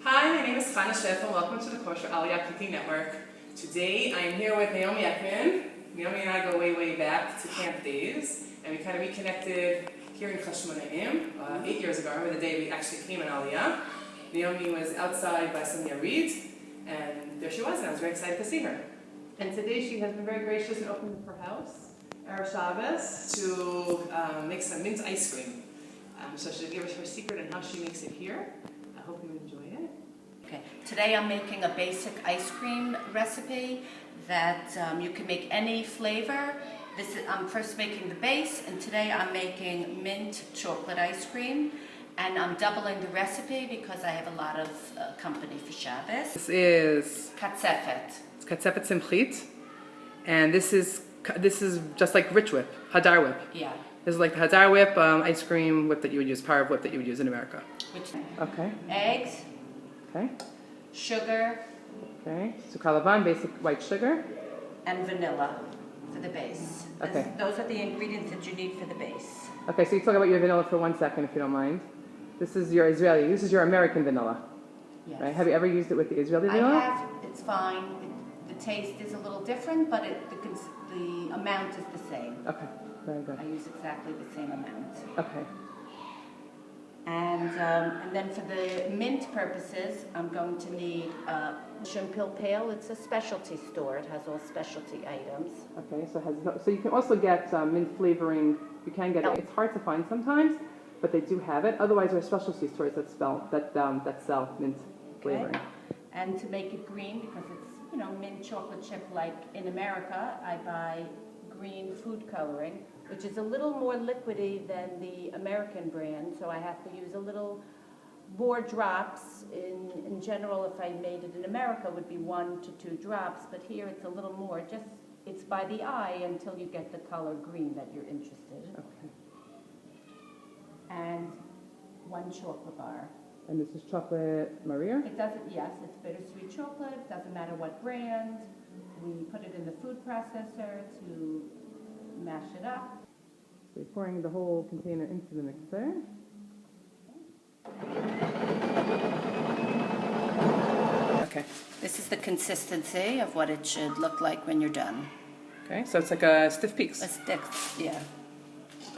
Hi, my name is Chef and welcome to the Kosher Aliyah Cooking Network. Today I am here with Naomi Eckman. Naomi and I go way back to camp days, and we kind of reconnected here in Chashmonaim 8 years ago. I remember the day we actually came in Aliyah. Naomi was outside by some Yarid, and there she was, and I was very excited to see her. And today she has been very gracious and opened up her house, Erev Shabbos, to make some mint ice cream. So she'll give us her secret on how she makes it here. I hope you enjoy it. Okay. Today I'm making a basic ice cream recipe that you can make any flavor. I'm first making the base, and today I'm making mint chocolate ice cream. And I'm doubling the recipe because I have a lot of company for Shabbos. This is Ctzefet. It's ctzefet Çimchit, and this is just like rich whip, hadar whip. Yeah. This is like the hadar whip, ice cream whip that you would use, power whip that you would use in America. Okay. Eggs. Okay. Sugar. Okay. Sukkar lavan, basic white sugar. And vanilla for the base. Okay. Those are the ingredients that you need for the base. Okay, so you talk about your vanilla for 1 second, if you don't mind. This is your Israeli. This is your American vanilla. Yes. Right? Have you ever used it with the Israeli vanilla? I have. It's fine. The taste is a little different, but the amount is the same. Okay. Very good. I use exactly the same amount. Okay. And then for the mint purposes, I'm going to need Shimpil Pale. It's a specialty store. It has all specialty items. Okay, so you can also get mint flavoring. You can get it. It's hard to find sometimes, but they do have it. Otherwise, there are specialty stores that sell mint flavoring. And to make it green, because it's mint chocolate chip like in America, I buy green food coloring, which is a little more liquidy than the American brand, so I have to use a little more drops. In general, if I made it in America, it would be 1 to 2 drops, but here it's a little more. It's by the eye until you get the color green that you're interested in. Okay. And 1 chocolate bar. And this is chocolate Marir? Yes, it's bittersweet chocolate. It doesn't matter what brand. We put it in the food processor to mash it up. So you're pouring the whole container into the mixer. Okay. This is the consistency of what it should look like when you're done. Okay, so it's like a stiff peaks. A stick, yeah.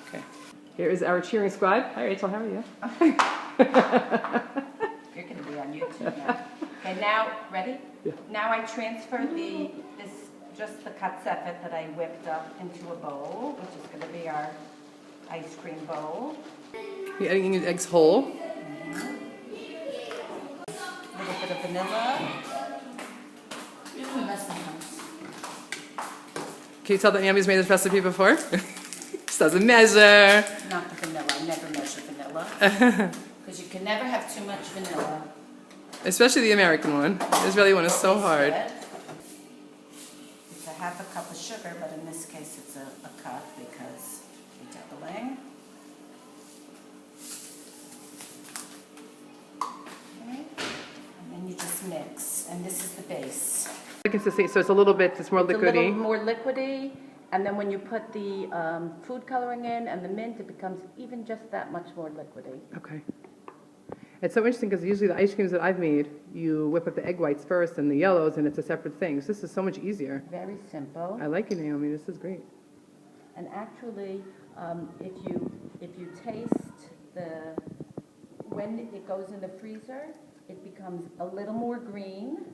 Okay. Here is our cheering squad. Hi Rachel, how are you? You're going to be on YouTube now. Okay, now, ready? Yeah. Now I transfer just the ctzefet that I whipped up into a bowl, which is going to be our ice cream bowl. You're adding your eggs whole. A little bit of vanilla. Can you tell that Naomi's made this recipe before? She doesn't measure. Not the vanilla. I never measure vanilla. Because you can never have too much vanilla. Especially the American one. The Israeli one is so hard. It's a half a cup of sugar, but in this case it's a cup because we're doubling. Okay. And then you just mix. And this is the base. So it's a little bit, it's more liquidy. It's a little more liquidy. And then when you put the food coloring in and the mint, it becomes even just that much more liquidy. Okay. It's so interesting because usually the ice creams that I've made, you whip up the egg whites first and the yellows, and it's a separate thing. So this is so much easier. Very simple. I like it, Naomi. This is great. And actually, if you taste when it goes in the freezer, it becomes a little more green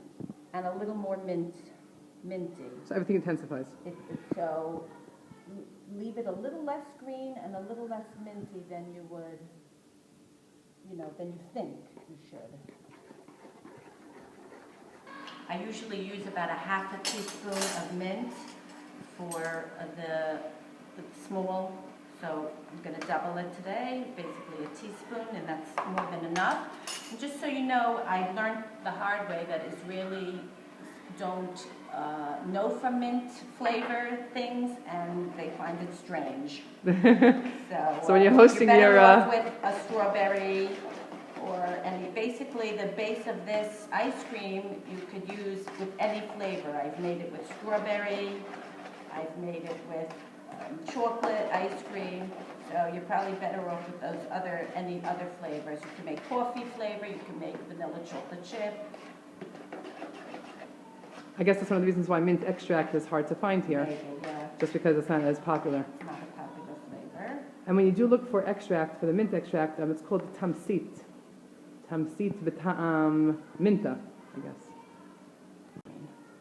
and a little more minty. So everything intensifies. So leave it a little less green and a little less minty than you would. Than you think you should. I usually use about a half a teaspoon of mint for the small, so I'm going to double it today, basically a teaspoon, and that's more than enough. And just so you know, I learned the hard way that Israelis don't know from mint flavor things, and they find it strange. So when you're hosting you're better off with a strawberry or basically the base of this ice cream you could use with any flavor. I've made it with strawberry, I've made it with chocolate ice cream. So you're probably better off with any other flavors. You can make coffee flavor, you can make vanilla chocolate chip. I guess that's one of the reasons why mint extract is hard to find here. Maybe, yeah. Just because it's not as popular. It's not a popular flavor. And when you do look for extract, for the mint extract, it's called Tמצית. Tמצית bטעם menta, I guess.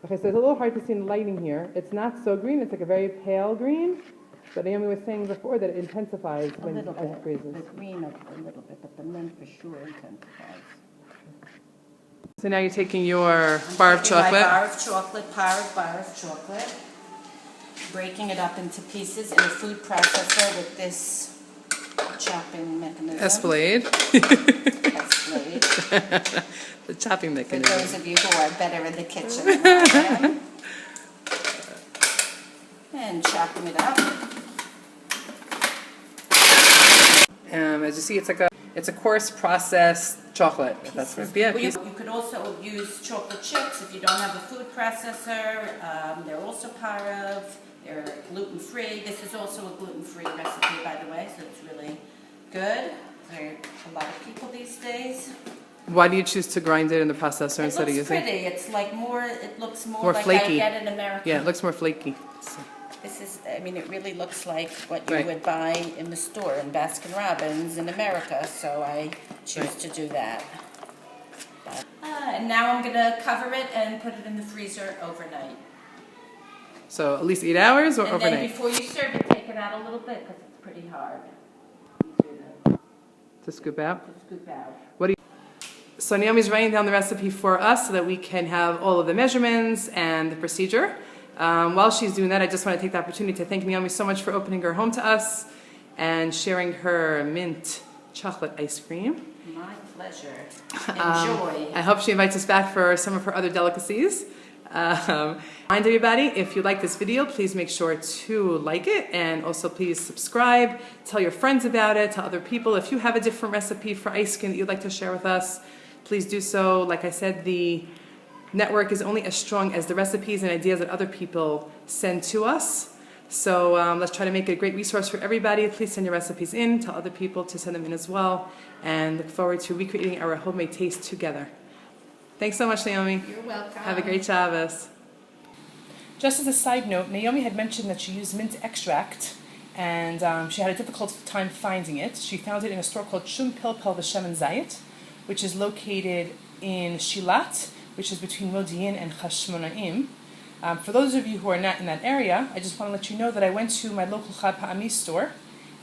Okay, so it's a little hard to see in the lighting here. It's not so green, it's like a very pale green. But Naomi was saying before that it intensifies when it freezes. The green a little bit, but the mint for sure intensifies. So now you're taking your bar of chocolate. My bar of chocolate, breaking it up into pieces in a food processor with this chopping mechanism. Escalade. Escalade. The chopping For mechanism. those of you who are better in the kitchen than I am. And chopping it up. As you see, it's a coarse processed chocolate. That's what, yeah. Well, you could also use chocolate chips if you don't have a food processor. They're also part of. They're gluten-free. This is also a gluten-free recipe, by the way, so it's really good. There are a lot of people these days. Why do you choose to grind it in the processor instead of using? It looks pretty. It's like it looks more like flaky. I get in America. Yeah, it looks more flaky. This is, I mean, it really looks like what you would buy in the store in Baskin-Robbins in America, so I choose to do that. And now I'm going to cover it and put it in the freezer overnight. So at least 8 hours or and overnight? And then before you serve it, take it out a little bit because it's pretty hard. To scoop out? To scoop out. So Naomi's writing down the recipe for us so that we can have all of the measurements and the procedure. While she's doing that, I just want to take the opportunity to thank Naomi so much for opening her home to us and sharing her mint chocolate ice cream. My pleasure. Enjoy. I hope she invites us back for some of her other delicacies. Remind everybody, if you like this video, please make sure to like it, and also please subscribe, tell your friends about it, tell other people. If you have a different recipe for ice cream that you'd like to share with us, please do so. Like I said, the network is only as strong as the recipes and ideas that other people send to us. So let's try to make it a great resource for everybody. Please send your recipes in, tell other people to send them in as well, and look forward to recreating our homemade taste together. Thanks so much, Naomi. You're welcome. Have a great Shabbos. Just as a side note, Naomi had mentioned that she used mint extract, and she had a difficult time finding it. She found it in a store called Shum Pilpel V'Shemen Zayit, which is located in Shilat, which is between Modi'in and Chashmonaim. For those of you who are not in that area, I just want to let you know that I went to my local Chad Pa'ami store,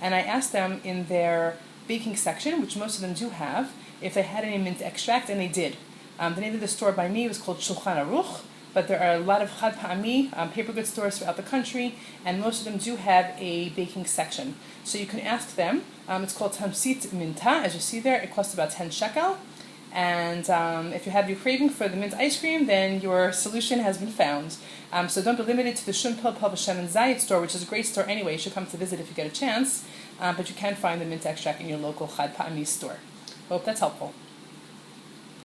and I asked them in their baking section, which most of them do have, if they had any mint extract, and they did. The name of the store by me was called Shulchan Aruch, but there are a lot of Chad Pa'ami paper goods stores throughout the country, and most of them do have a baking section. So you can ask them. It's called Tמצית Menta. As you see there, it costs about 10 shekel. And if you have your craving for the mint ice cream, then your solution has been found. So don't be limited to the Shum Pilpel V'Shemen Zayit store, which is a great store anyway. You should come to visit if you get a chance. But you can find the mint extract in your local Chad Pa'ami store. Hope that's helpful.